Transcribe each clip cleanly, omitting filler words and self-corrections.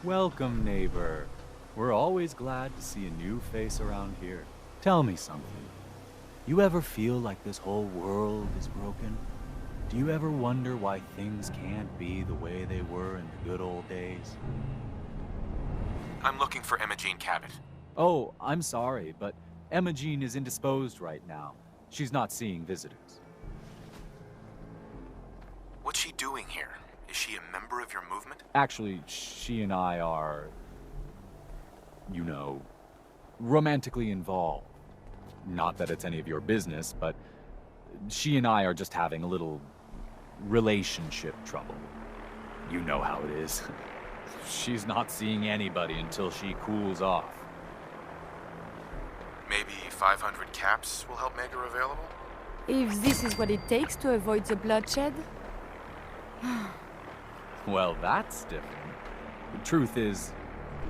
Welcome, neighbor. We're always glad to see a new face around here. Tell me something. You ever feel like this whole world is broken? Do you ever wonder why things can't be the way they were in the good old days? I'm looking for Imogene Cabot. Oh, I'm sorry, but Imogene is indisposed right now. She's not seeing visitors. What's she doing here? Is she a member of your movement? Actually, she and I are, you know, romantically involved. Not that it's any of your business, but she and I are just having a little relationship trouble. You know how it is. She's not seeing anybody until she cools off. Maybe 500 caps will help make her available? If this is what it takes to avoid the bloodshed. Well, that's different. The truth is,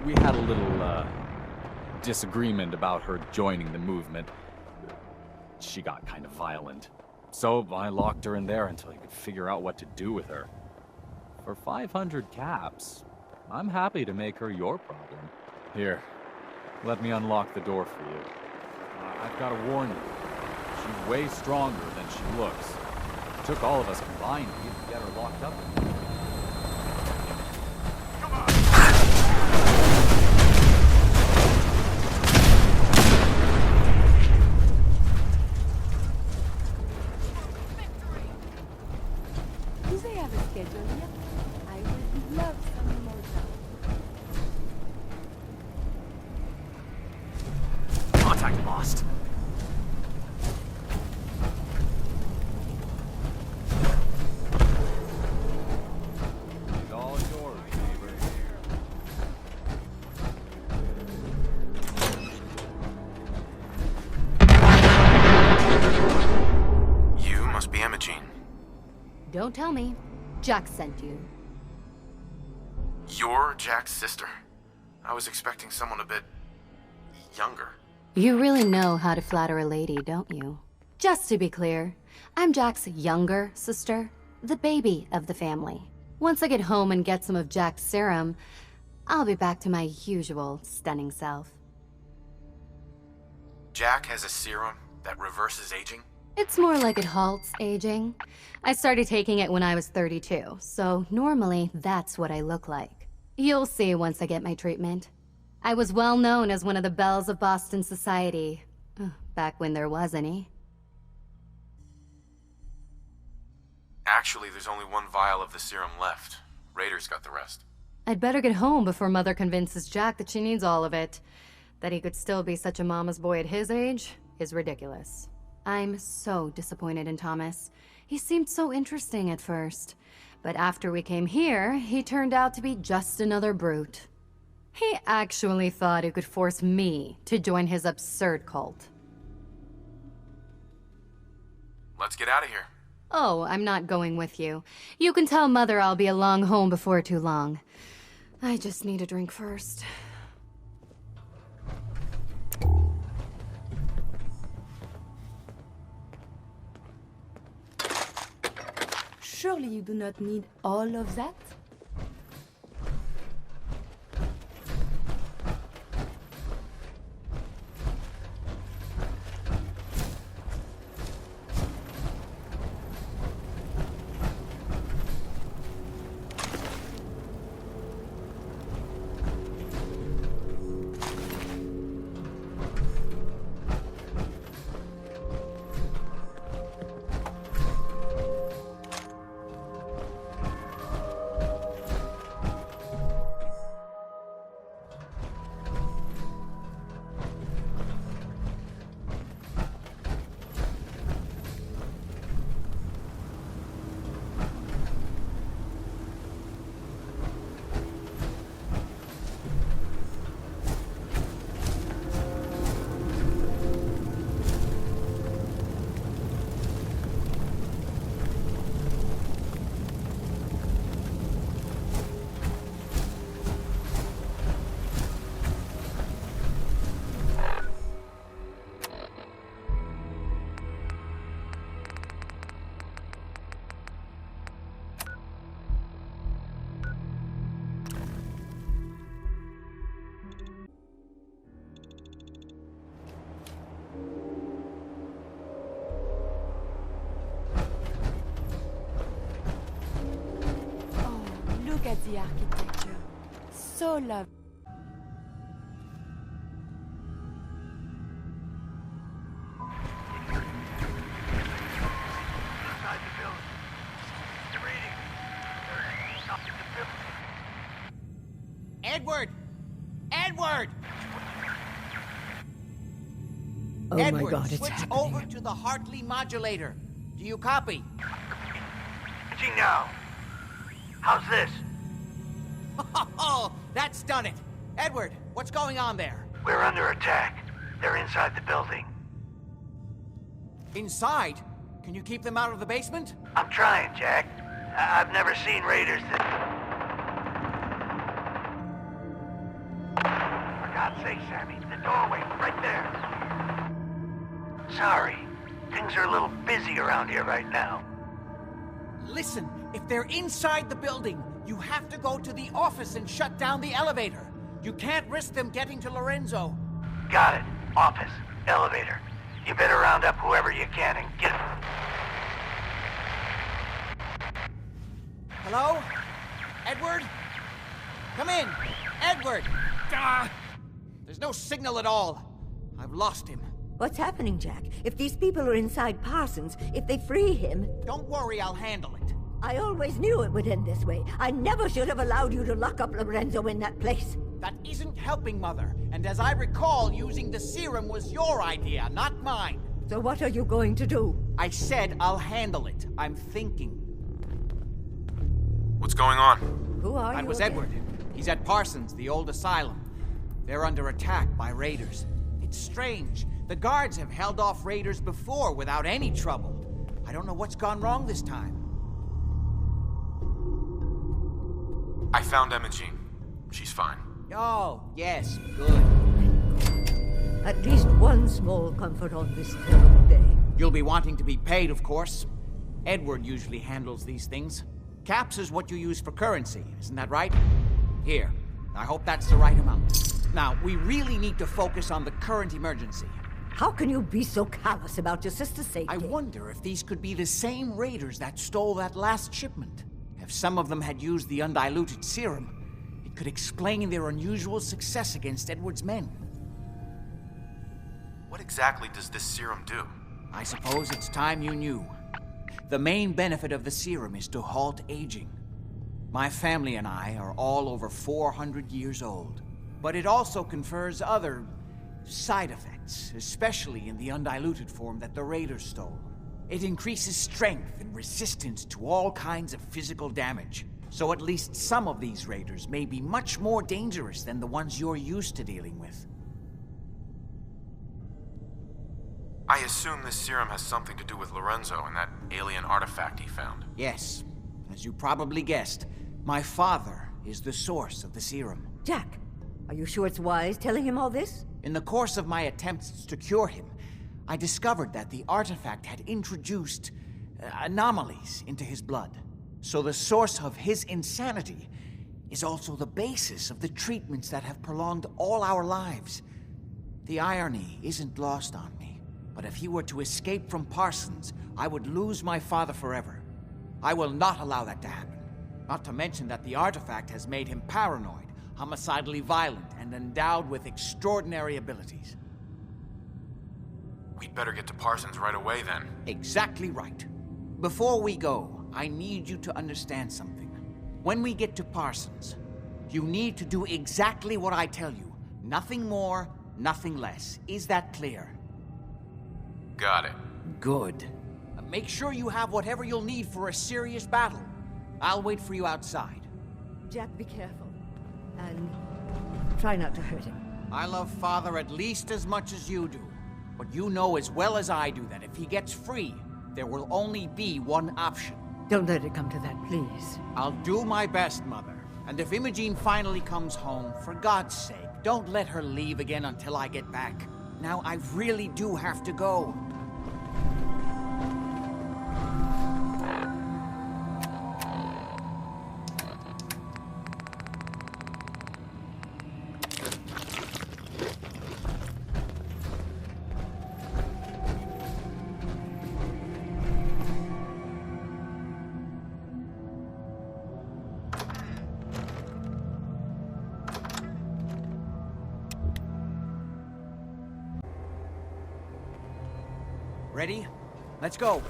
we had a little, disagreement about her joining the movement. She got kind of violent. So I locked her in there until I could figure out what to do with her. For 500 caps, I'm happy to make her your problem. Here, let me unlock the door for you. I've got to warn you, she's way stronger than she looks. It took all of us combined to even get her locked up in here. Do they have a schedule yet? I would love some more time. Contact lost. It's all yours, neighbor. You must be Imogene. Don't tell me. Jack sent you. You're Jack's sister? I was expecting someone a bit younger. You really know how to flatter a lady, don't you? Just to be clear, I'm Jack's younger sister, the baby of the family. Once I get home and get some of Jack's serum, I'll be back to my usual stunning self. Jack has a serum that reverses aging? It's more like it halts aging. I started taking it when I was 32, so normally that's what I look like. You'll see once I get my treatment. I was well known as one of the belles of Boston society, back when there was any. Actually, there's only one vial of the serum left. Raiders got the rest. I'd better get home before Mother convinces Jack that she needs all of it. That he could still be such a mama's boy at his age is ridiculous. I'm so disappointed in Thomas. He seemed so interesting at first. But after we came here, he turned out to be just another brute. He actually thought he could force me to join his absurd cult. Let's get out of here. Oh, I'm not going with you. You can tell Mother I'll be along home before too long. I just need a drink first. Surely you do not need all of that? the architecture. So lovely. Edward! Edward! Oh Edward, my God, it's switch happening. over to the Hartley modulator. Do you copy? Switching now. How's this? Oh, that's done it. Edward, what's going on there? We're under attack. They're inside the building. Inside? Can you keep them out of the basement? I'm trying, Jack. I've never seen raiders that... For God's sake, Sammy, the doorway, right there. Sorry. Things are a little busy around here right now. Listen, if they're inside the building, you have to go to the office and shut down the elevator. You can't risk them getting to Lorenzo. Got it. Office. Elevator. You better round up whoever you can and get... Hello? Edward? Come in. Edward! Ah! There's no signal at all. I've lost him. What's happening, Jack? If these people are inside Parsons, if they free him... Don't worry, I'll handle it. I always knew it would end this way. I never should have allowed you to lock up Lorenzo in that place. That isn't helping, Mother. And as I recall, using the serum was your idea, not mine. So what are you going to do? I said I'll handle it. I'm thinking. What's going on? Who are you That was again? Edward. He's at Parsons, the old asylum. They're under attack by raiders. It's strange. The guards have held off raiders before without any trouble. I don't know what's gone wrong this time. I found Imogene. She's fine. Oh, yes, good. At least one small comfort on this terrible day. You'll be wanting to be paid, of course. Edward usually handles these things. Caps is what you use for currency, isn't that right? Here. I hope that's the right amount. Now, we really need to focus on the current emergency. How can you be so callous about your sister's safety? I wonder if these could be the same raiders that stole that last shipment. If some of them had used the undiluted serum, it could explain their unusual success against Edward's men. What exactly does this serum do? I suppose it's time you knew. The main benefit of the serum is to halt aging. My family and I are all over 400 years old. But it also confers other side effects, especially in the undiluted form that the raiders stole. It increases strength and resistance to all kinds of physical damage. So at least some of these raiders may be much more dangerous than the ones you're used to dealing with. I assume this serum has something to do with Lorenzo and that alien artifact he found. Yes, as you probably guessed, my father is the source of the serum. Jack, are you sure it's wise telling him all this? In the course of my attempts to cure him, I discovered that the artifact had introduced anomalies into his blood. So the source of his insanity is also the basis of the treatments that have prolonged all our lives. The irony isn't lost on me, but if he were to escape from Parsons, I would lose my father forever. I will not allow that to happen. Not to mention that the artifact has made him paranoid, homicidally violent, and endowed with extraordinary abilities. We'd better get to Parsons right away then. Exactly right. Before we go, I need you to understand something. When we get to Parsons, you need to do exactly what I tell you. Nothing more, nothing less. Is that clear? Got it. Good. Make sure you have whatever you'll need for a serious battle. I'll wait for you outside. Jack, be careful. And try not to hurt him. I love Father at least as much as you do. But you know as well as I do that if he gets free, there will only be one option. Don't let it come to that, please. I'll do my best, Mother. And if Imogene finally comes home, for God's sake, don't let her leave again until I get back. Now, I really do have to go. Ready? Let's go.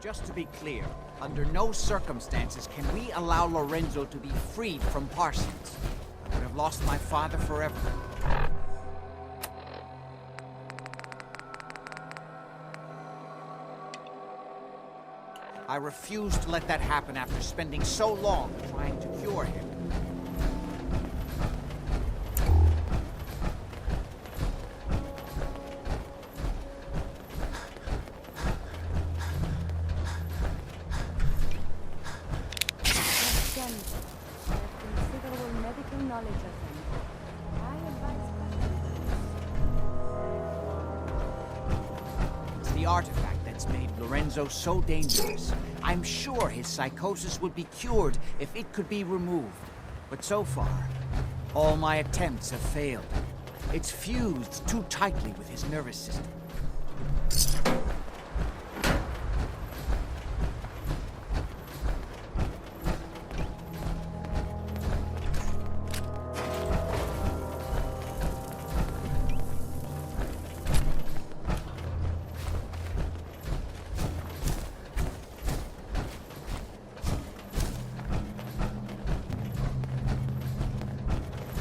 Just to be clear, under no circumstances can we allow Lorenzo to be freed from Parsons. I would have lost my father forever. I refuse to let that happen after spending so long trying to cure him. Again, I have considerable medical knowledge of them. I advise caution. It's the artifact that's made Lorenzo so dangerous. I'm sure his psychosis would be cured if it could be removed. But so far, all my attempts have failed. It's fused too tightly with his nervous system.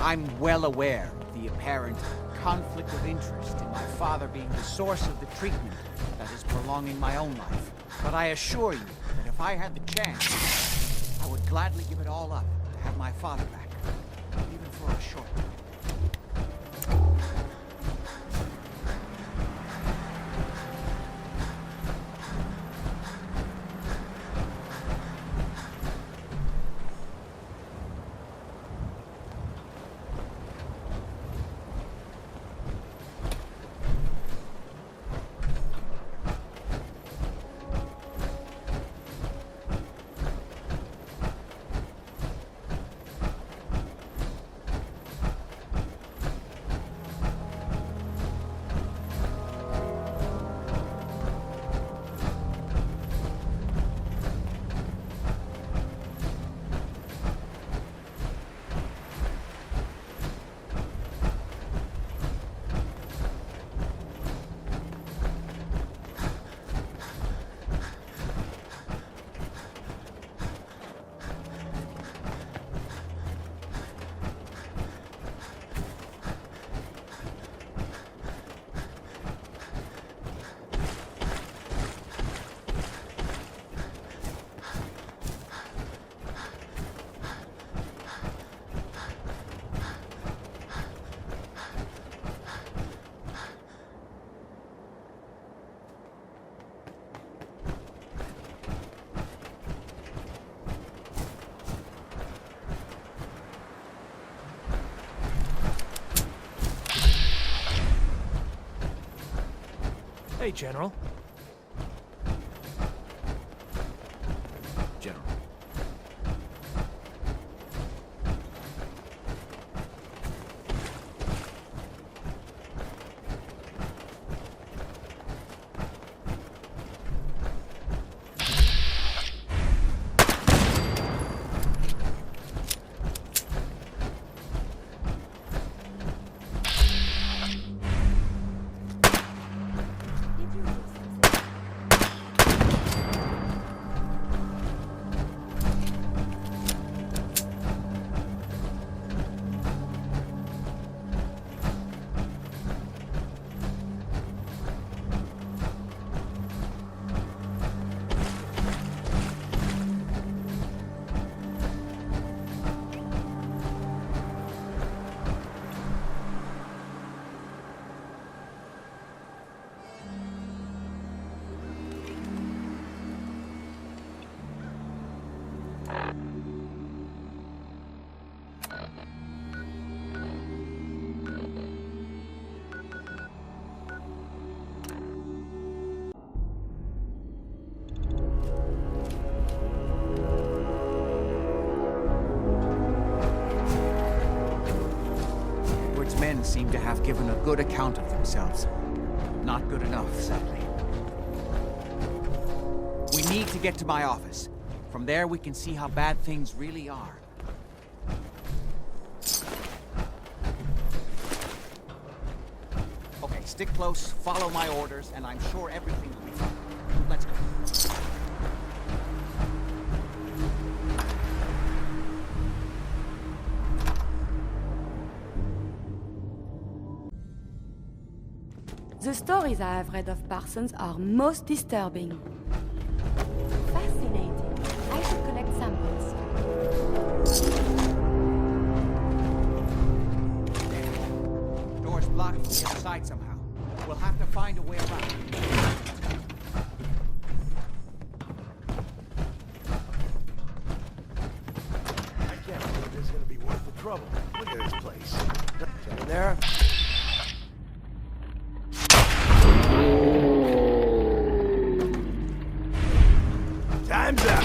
I'm well aware of the apparent conflict of interest in my father being the source of the treatment that is prolonging my own life. But I assure you that if I had the chance, I would gladly give it all up to have my father back, even for a short time. Hey, General. General. Men seem to have given a good account of themselves. Not good enough, sadly. We need to get to my office. From there, we can see how bad things really are. Okay, stick close, follow my orders, and I'm sure everything will be The stories I have read of Parsons are most disturbing. Fascinating. I should collect samples. Door's blocked from the inside somehow. We'll have to find a way around. I can't believe this is gonna be worth the trouble. Look at this place. Is that in there? Time's up.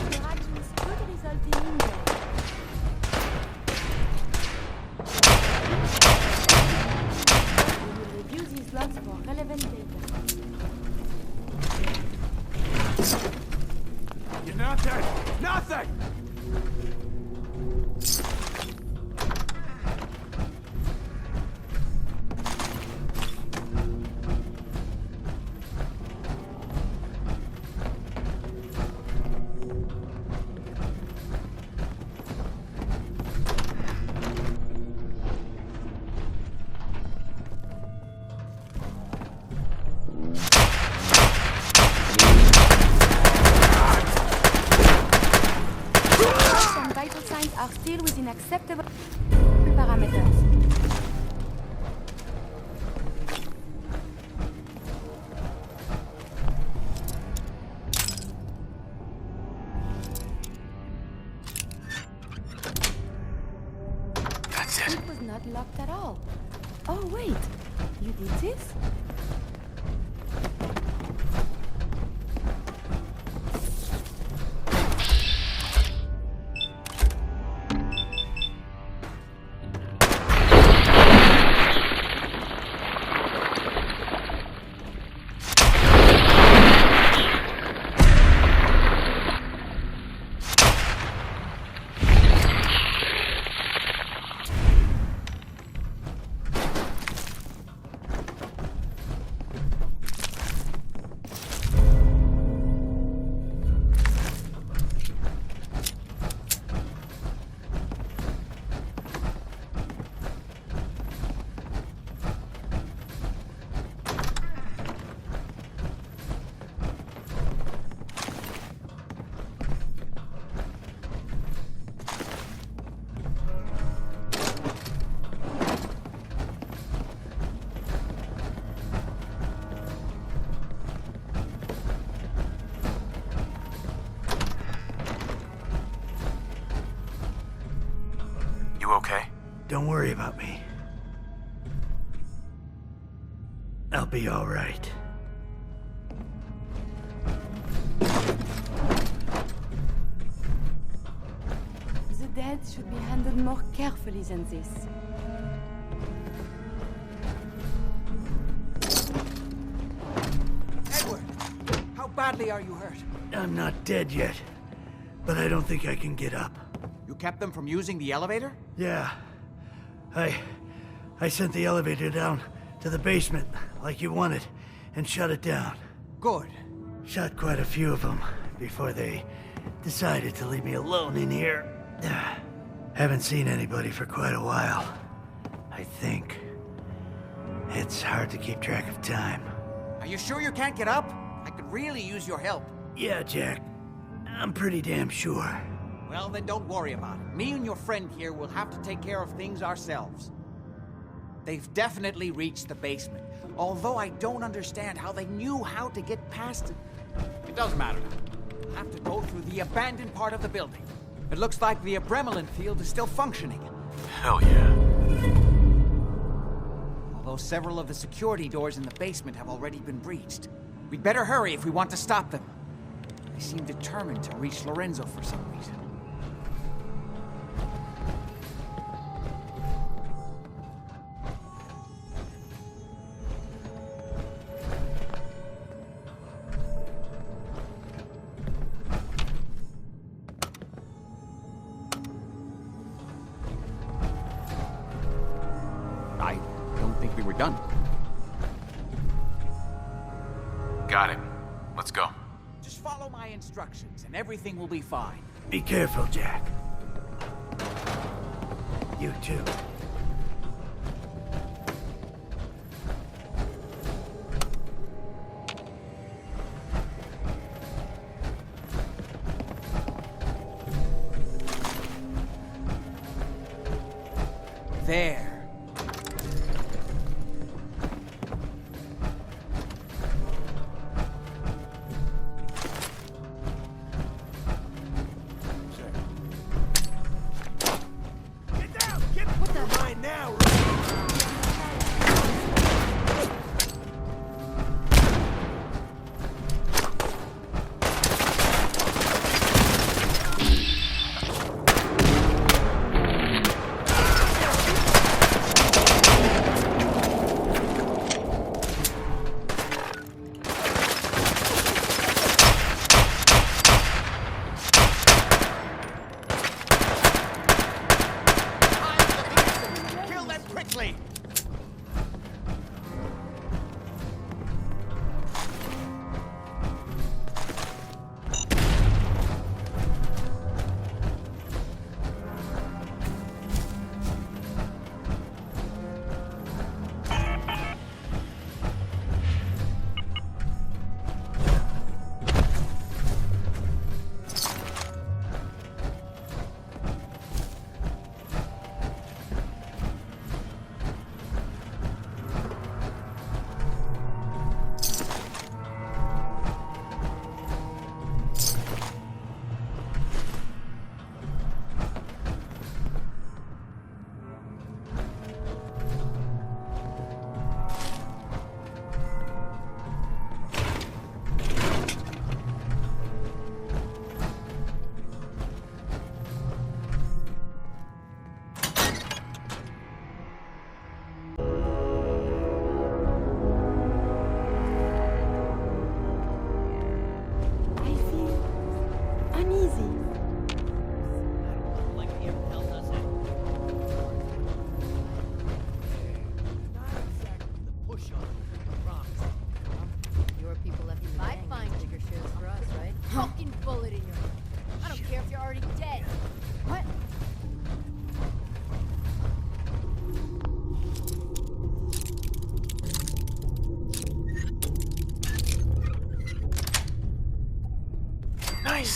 Interactions could result in injury. We will review these logs for relevant data. You're nothing! Nothing! Some vital signs are still within acceptable parameters. That's it. It was not locked at all. Oh, wait. You did this? You okay? Don't worry about me. I'll be all right. The dead should be handled more carefully than this. Edward, how badly are you hurt? I'm not dead yet, but I don't think I can get up. You kept them from using the elevator? Yeah. I sent the elevator down to the basement like you wanted and shut it down. Good. Shot quite a few of them before they decided to leave me alone in here. Haven't seen anybody for quite a while. I think. It's hard to keep track of time. Are you sure you can't get up? I could really use your help. Yeah, Jack. I'm pretty damn sure. Well, then don't worry about it. Me and your friend here will have to take care of things ourselves. They've definitely reached the basement, although I don't understand how they knew how to get past it. It doesn't matter now. We'll have to go through the abandoned part of the building. It looks like the Abremelin field is still functioning. Hell yeah. Although several of the security doors in the basement have already been breached. We'd better hurry if we want to stop them. They seem determined to reach Lorenzo for some reason. we're done. Got it. Let's go. Just follow my instructions and everything will be fine. Be careful, Jack. You too. There.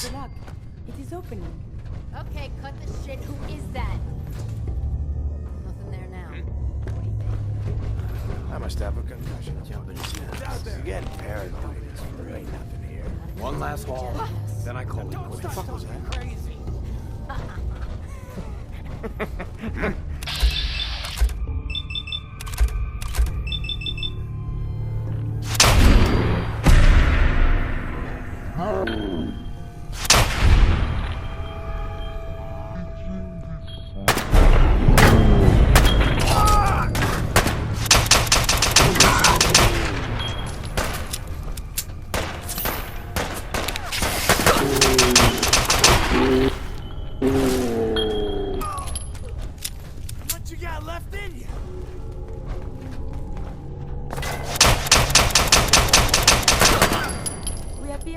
Good luck. It is opening. Okay, cut the shit. Who is that? Nothing there now. What do you think? I must have a concussion. Jumping his nuts. You're getting paranoid. It's really nothing here. One last haul, then I call it. What the fuck was that? Crazy.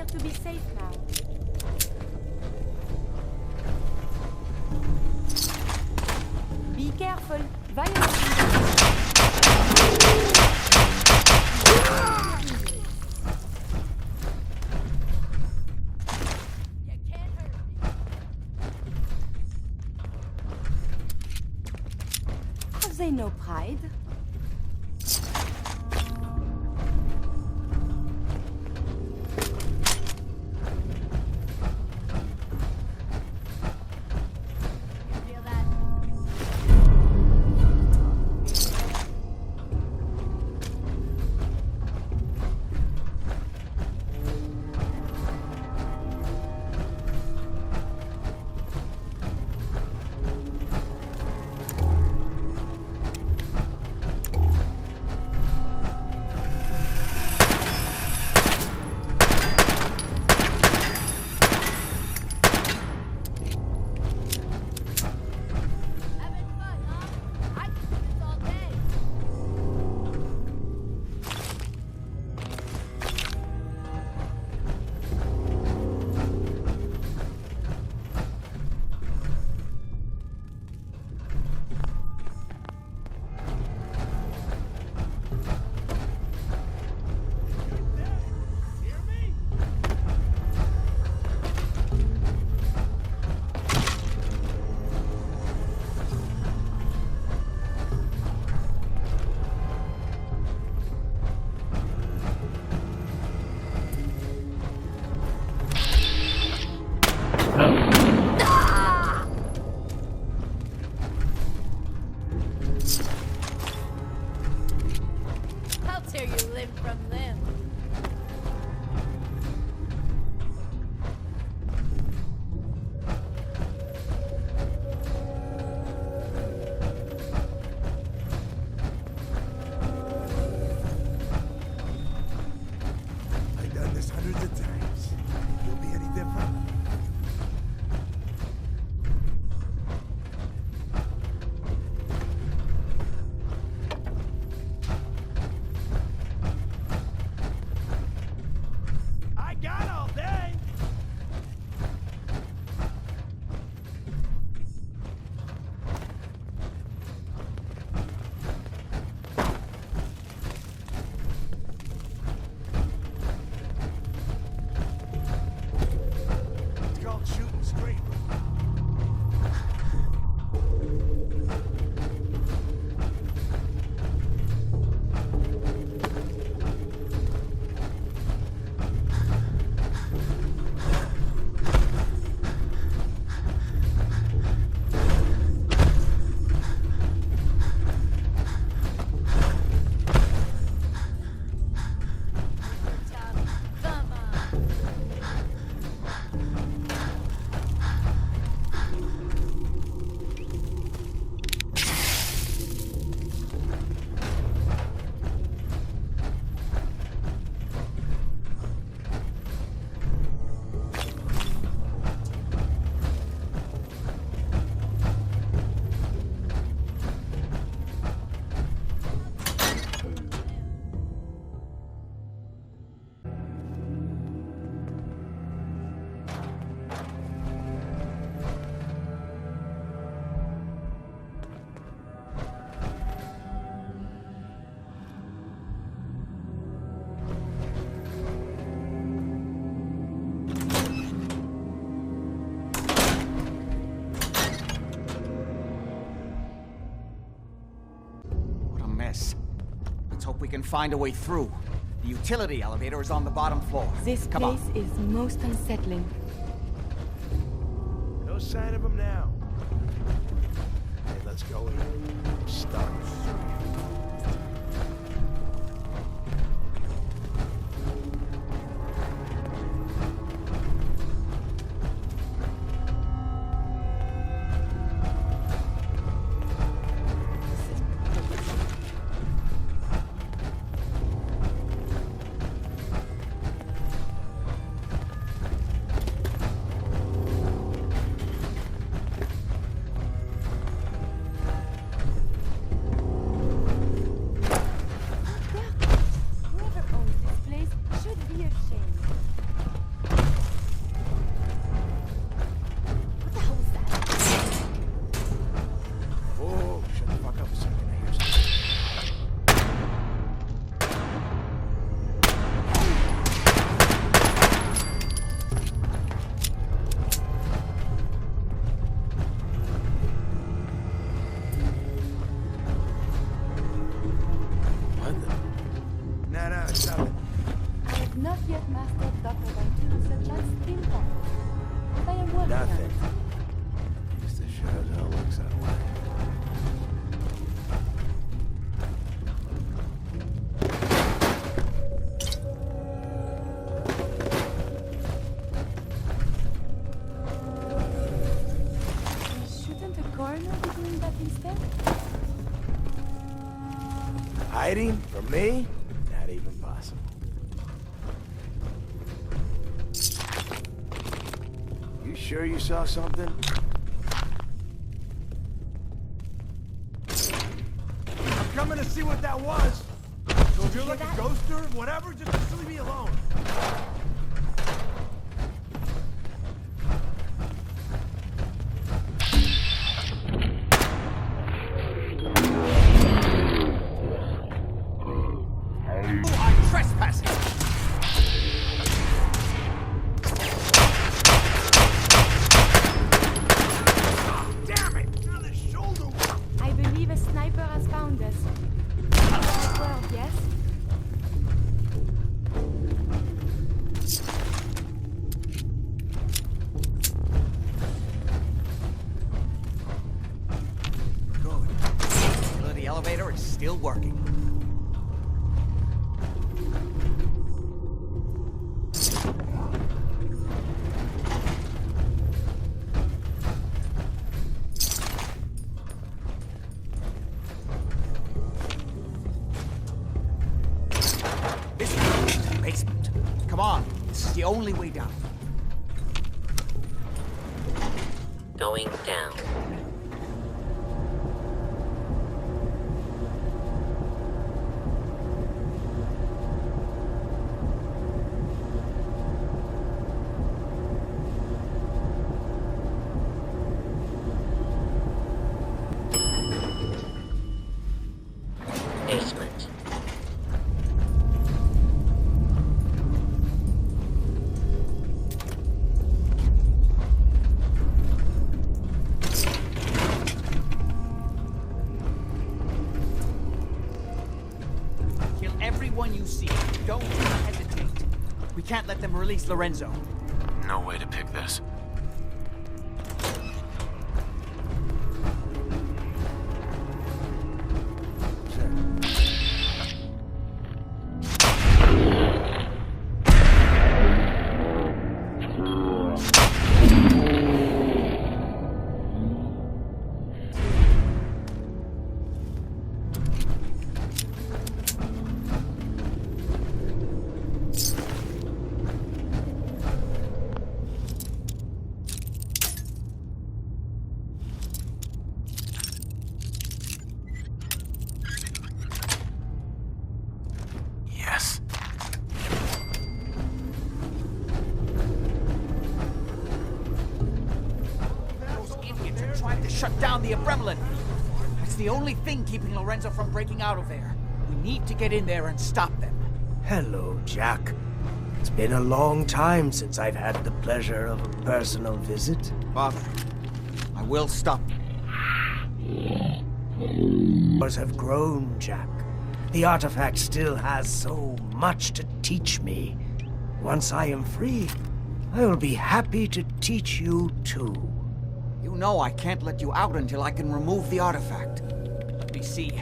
To be safe now. Be careful. You can't hurt me. Have they no pride? access. Let's hope we can find a way through. The utility elevator is on the bottom floor. This Come on. place is most unsettling. No sign of him now. Hey, let's go in. I'm stuck. Whoever owns this place should be ashamed. What the hell was that? Oh, shut the fuck up a second. I hear something. What the? No, stop it. I have not yet mastered Dr. Venture's advanced steampunk, but I am working on Nothing. it. Just the shadows all looks that way. Shouldn't a coroner be doing that instead? Hiding from me? Not even possible. You sure you saw something? I'm coming to see what that was. So if you're like a ghost or whatever, just leave me alone. You are trespassing! Damn it! On the shoulder! I believe a sniper has found us. Well, yes? Good. The utility elevator is still working. This is the basement. Come on, this is the only way down. Going down. Basement. Kill everyone you see. Don't hesitate. We can't let them release Lorenzo. No way to pick this. Yes. Those idiots are trying to shut down the Abremlin. That's the only thing keeping Lorenzo from breaking out of there. We need to get in there and stop them. Hello, Jack. It's been a long time since I've had the pleasure of a personal visit. Father, I will stop them. Yours have grown, Jack. The artifact still has so much to teach me. Once I am free, I will be happy to teach you too. You know I can't let you out until I can remove the artifact. Let me see.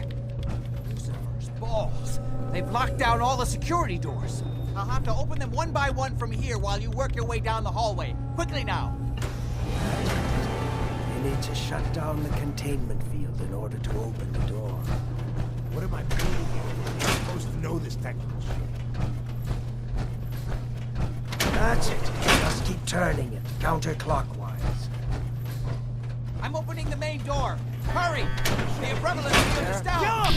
Lucifer's balls. They've locked down all the security doors. I'll have to open them one by one from here while you work your way down the hallway. Quickly now. You need to shut down the containment field in order to open the door. What am I doing here? I'm supposed to know this technical shit. That's it. Just keep turning it, counterclockwise. I'm opening the main door. Hurry! The Abremelin field is down!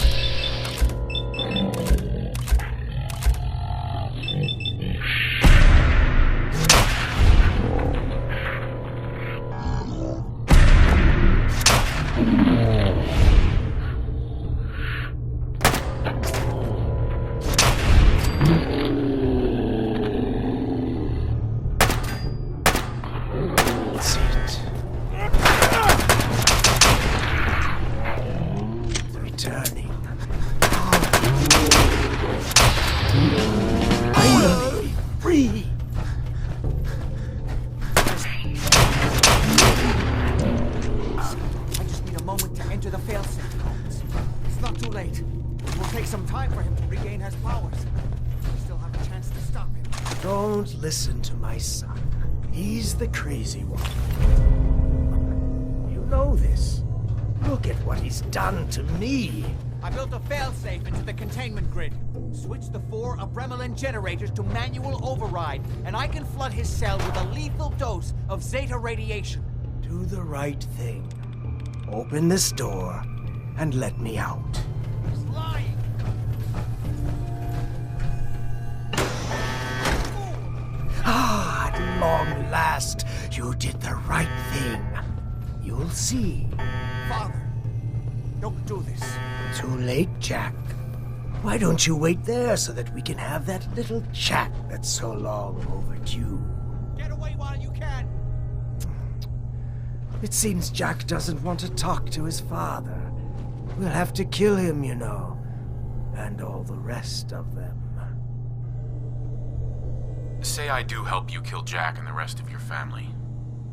Don't listen to my son. He's the crazy one. You know this. Look at what he's done to me. I built a failsafe into the containment grid. Switch the 4 Abremelin generators to manual override, and I can flood his cell with a lethal dose of Zeta radiation. Do the right thing. Open this door and let me out. He's lying! Ah, at long last, you did the right thing. You'll see. Father, don't do this. Too late, Jack. Why don't you wait there so that we can have that little chat that's so long overdue? Get away while you can! It seems Jack doesn't want to talk to his father. We'll have to kill him, you know. And all the rest of them. Say I do help you kill Jack and the rest of your family.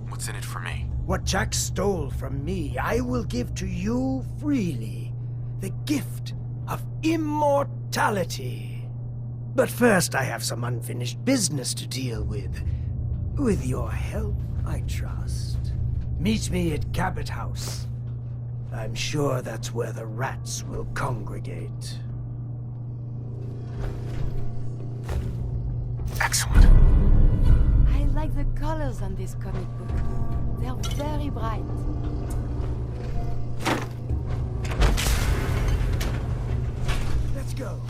What's in it for me? What Jack stole from me, I will give to you freely. The gift of immortality. But first I have some unfinished business to deal with. With your help, I trust. Meet me at Cabot House. I'm sure that's where the rats will congregate. Excellent. I like the colors on this comic book. They're very bright. Let's go.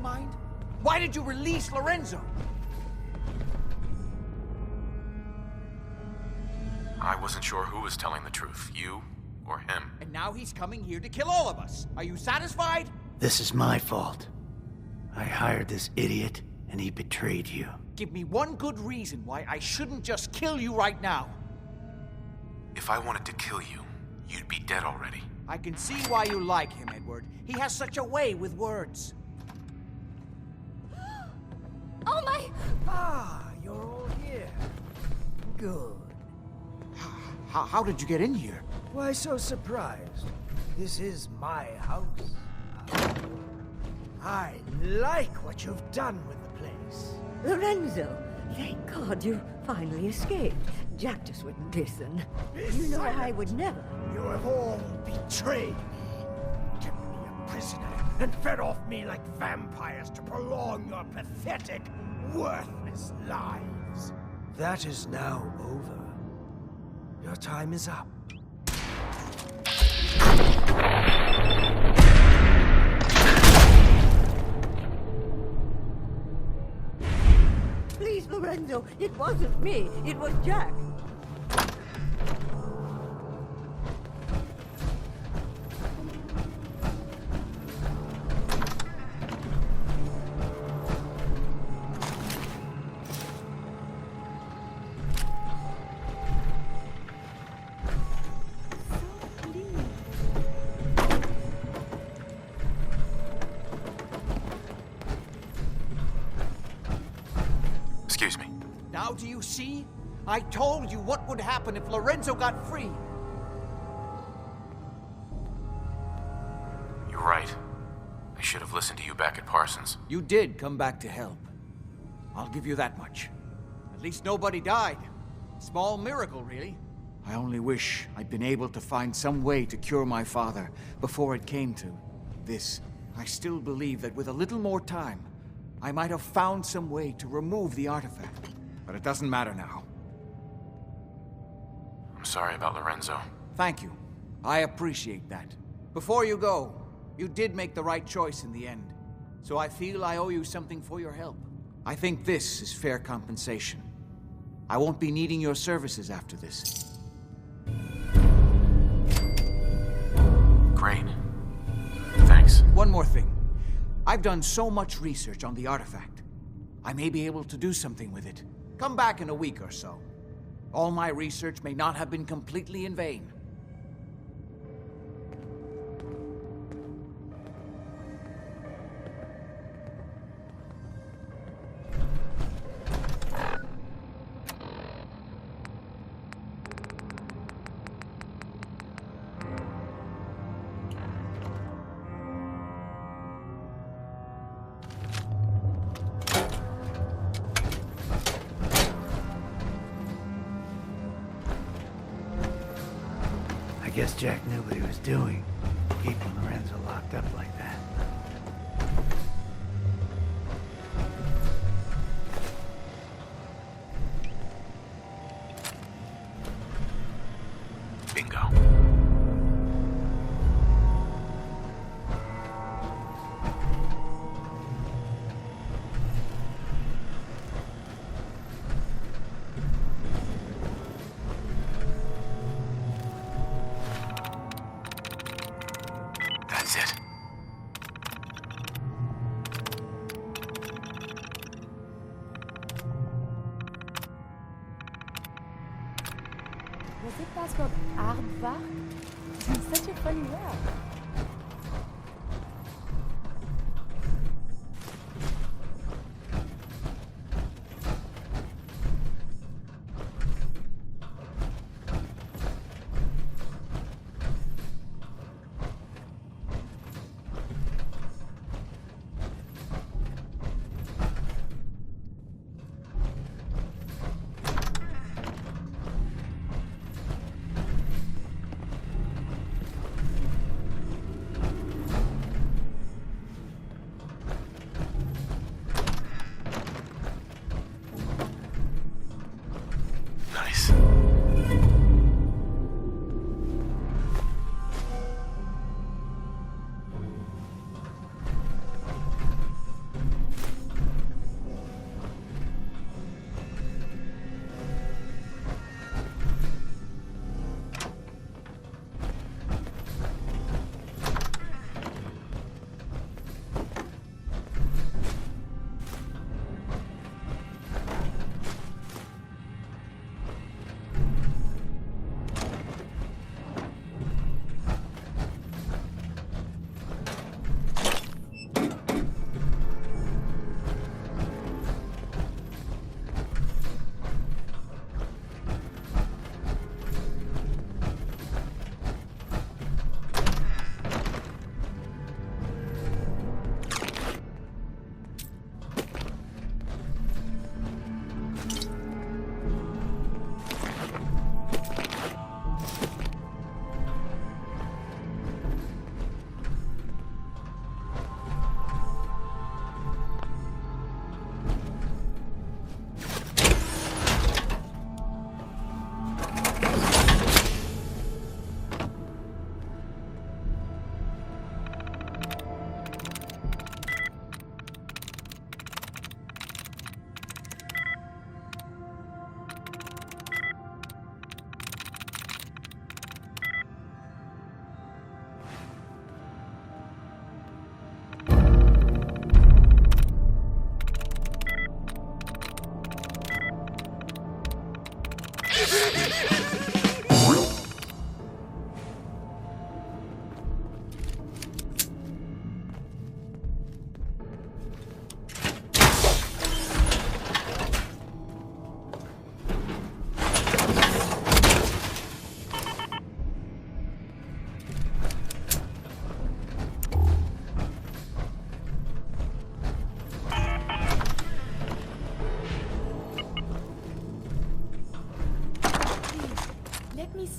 mind? Why did you release Lorenzo? I wasn't sure who was telling the truth, you or him. And now he's coming here to kill all of us. Are you satisfied? This is my fault. I hired this idiot, and he betrayed you. Give me one good reason why I shouldn't just kill you right now. If I wanted to kill you, you'd be dead already. I can see why you like him, Edward. He has such a way with words. Oh my! Ah, you're all here. Good. How did you get in here? Why so surprised? This is my house. I like what you've done with the place. Lorenzo, thank God you finally escaped. Jack just wouldn't listen. You know I would never. You have all betrayed me, kept me a prisoner, and fed off me like vampires to prolong your pathetic, worthless lives. That is now over. Your time is up. Please, Lorenzo, it wasn't me. It was Jack. Excuse me. Now do you see? I told you what would happen if Lorenzo got free. You're right. I should have listened to you back at Parsons. You did come back to help. I'll give you that much. At least nobody died. Small miracle, really. I only wish I'd been able to find some way to cure my father before it came to this. I still believe that with a little more time, I might have found some way to remove the artifact. But it doesn't matter now. I'm sorry about Lorenzo. Thank you. I appreciate that. Before you go, you did make the right choice in the end. So I feel I owe you something for your help. I think this is fair compensation. I won't be needing your services after this. Great. Thanks. One more thing. I've done so much research on the artifact. I may be able to do something with it. Come back in a week or so. All my research may not have been completely in vain. I guess Jack knew what he was doing, keeping Lorenzo locked up like that. Bingo. That's it. Was it password Aardvark? It's such a funny word.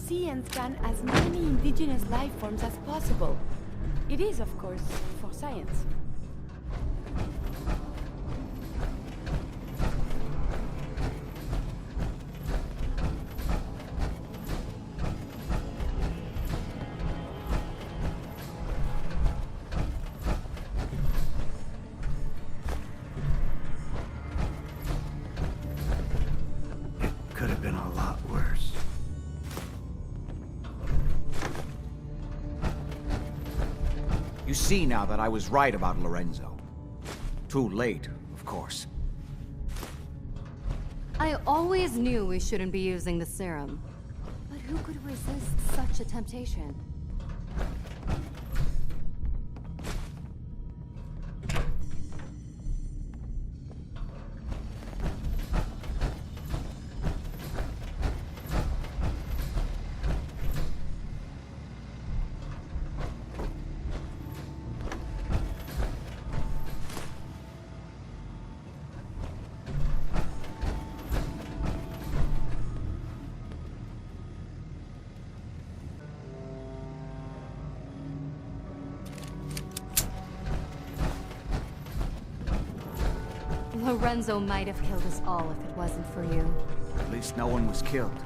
see and scan as many indigenous life forms as possible. It is, of course, for science. Could have been a lot worse. You see now that I was right about Lorenzo. Too late, of course. I always knew we shouldn't be using the serum. But who could resist such a temptation? Lorenzo might have killed us all if it wasn't for you. At least no one was killed.